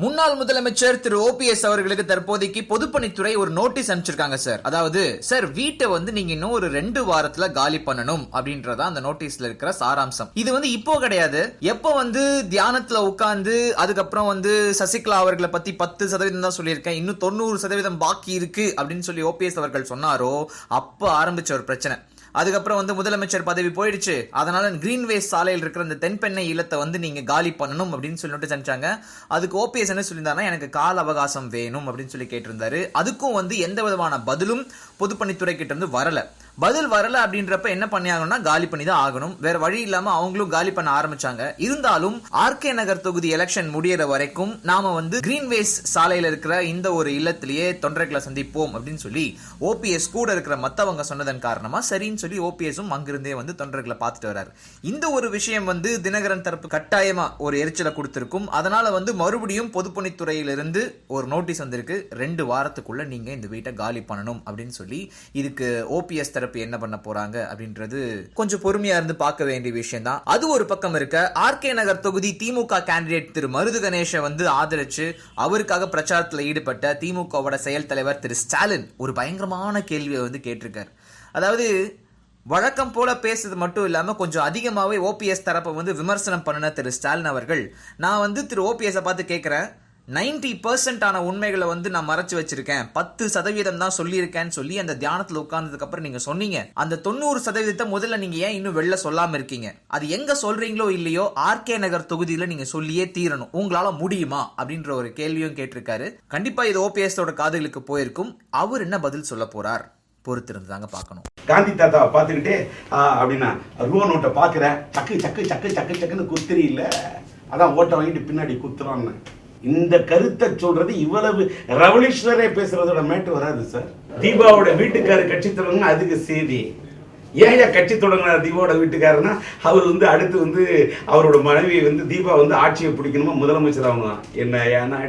முன்னாள் முதலமைச்சர் திரு ஓபிஎஸ் அவர்களுக்கு தற்போதைக்கு பொதுப்பணித்துறை ஒரு நோட்டீஸ் அனுப்பிச்சிருக்காங்க சார். அதாவது சார், வீட்டை நீங்க இன்னும் ஒரு 2 வாரத்துல காலி பண்ணணும் அப்படின்றதா அந்த நோட்டீஸ்ல இருக்கிற சாராம்சம். இது இப்போ கிடையாது. எப்ப தியானத்துல உட்கார்ந்து அதுக்கப்புறம் சசிகலா அவர்களை பத்தி 10% தான் சொல்லியிருக்கேன், இன்னும் 90% பாக்கி இருக்கு அப்படின்னு சொல்லி ஓபிஎஸ் அவர்கள் சொன்னாரோ அப்ப ஆரம்பிச்ச ஒரு பிரச்சனை. அதுக்கப்புறம் முதலமைச்சர் பதவி போயிடுச்சு, அதனால கிரீன்வேஸ் சாலையில் இருக்கிற அந்த தென்பெண்ணை இல்லத்தை நீங்க காலி பண்ணணும் அப்படின்னு சொல்லிட்டு செஞ்சாங்க. அதுக்கு ஓபிஎஸ் என்ன சொல்லியிருந்தாருன்னா, எனக்கு கால அவகாசம் வேணும் அப்படின்னு சொல்லி கேட்டிருந்தாரு. அதுக்கும் எந்த விதமான பதிலும் பொதுப்பணித்துறை கிட்ட இருந்து வரல. பதில் வரல அப்படின்றப்ப என்ன பண்ணியாகணும்னா காலி பண்ணி தான் ஆகணும். வேற வழி இல்லாம அவங்களும் காலி பண்ண ஆரம்பிச்சாங்க. இருந்தாலும் ஆர்கே நகர் தொகுதி எலெக்ஷன் முடியற வரைக்கும் நாம கிரீன்வேஸ் சாலையில இருக்கிற இந்த ஒரு இல்லத்திலேயே தொண்டர்களை சந்திப்போம் அப்படின்னு சொல்லி ஓபிஎஸ் கூட இருக்கிற மத்தவங்க சொன்னதன் காரணமா சரின்னு சொல்லி ஓபிஎஸும் அங்கிருந்தே தொண்டர்களை பார்த்துட்டு வர்றாரு. இந்த ஒரு விஷயம் தினகரன் தரப்பு கட்டாயமா ஒரு எரிச்சலை கொடுத்திருக்கும். அதனால மறுபடியும் பொதுப்பணித்துறையிலிருந்து ஒரு நோட்டீஸ் வந்திருக்கு, 2 வாரத்துக்குள்ள நீங்க இந்த வீட்டை காலி பண்ணணும் அப்படின்னு சொல்லி. இதுக்கு ஓபிஎஸ் தரப்பு என்ன பண்ண போறாங்க அப்படின்றது கொஞ்சம் பொறுமையா இருந்து பார்க்க வேண்டிய விஷயம் தான். அது ஒரு பக்கம் இருக்க, ஆர்கே நகர் தொகுதி திமுக கேண்டிடேட் திரு மருது கணேஷை ஆதரிச்சு அவருக்காக பிரச்சாரத்தில் ஈடுபட்ட திமுகவோட செயல் தலைவர் திரு ஸ்டாலின் ஒரு பயங்கரமான கேள்வியை கேட்டிருக்காரு. அதாவது வழக்கம் போல பேசுறது மட்டும் இல்லாம கொஞ்சம் அதிகமாவே ஓபிஎஸ் தரப்பை விமர்சனம் பண்ணின திரு ஸ்டாலின் அவர்கள், நான் திரு ஓபிஎஸ் பார்த்து கேட்கிறேன், 90% ஆன உண்மைகளை நான் மறைச்சு வச்சிருக்கேன், 10% தான் சொல்லியிருக்கேன்னு சொல்லி அந்த தியானத்துல உட்கார்ந்ததுக்கு அப்புறம் நீங்க சொன்னீங்க. அந்த 90% முதல்ல நீங்க ஏன் இன்னும் வெளில சொல்லாம இருக்கீங்க? அது எங்க சொல்றீங்களோ இல்லையோ ஆர்கே நகர் தொகுதியில நீங்க சொல்லியே தீரணும், உங்களால முடியுமா அப்படின்ற ஒரு கேள்வியும் கேட்டிருக்காரு. கண்டிப்பா இது ஓபிஎஸ் காதுகளுக்கு போயிருக்கும். அவர் என்ன பதில் சொல்ல போறார் பொறுத்திருந்து தாங்க பார்க்கணும். காந்தி தாத்தாவை பார்த்துக்கிட்டே அப்படின்னா ரூபா நோட்டை பார்க்குறேன், சக்கு சக்கு சக்கு சக்கு சக்குன்னு குத்துறி இல்லை, அதான் ஓட்டை வாங்கிட்டு பின்னாடி குத்துறான்னு. இந்த கருத்தை சொல்றது இவ்வளவு ரெவல்யூஷனரே பேசுறதோட மேட்டு வராது சார். தீபாவோட வீட்டுக்காரு கட்சி தொடங்க அதுக்கு செய்தி. ஏன் கட்சி தொடங்கினார் தீபாவோட வீட்டுக்காரன்னா, அவர் அடுத்து அவரோட மனைவி தீபா ஆட்சியை பிடிக்கணுமா, முதலமைச்சர் ஆகணும். என்ன ஏன்னா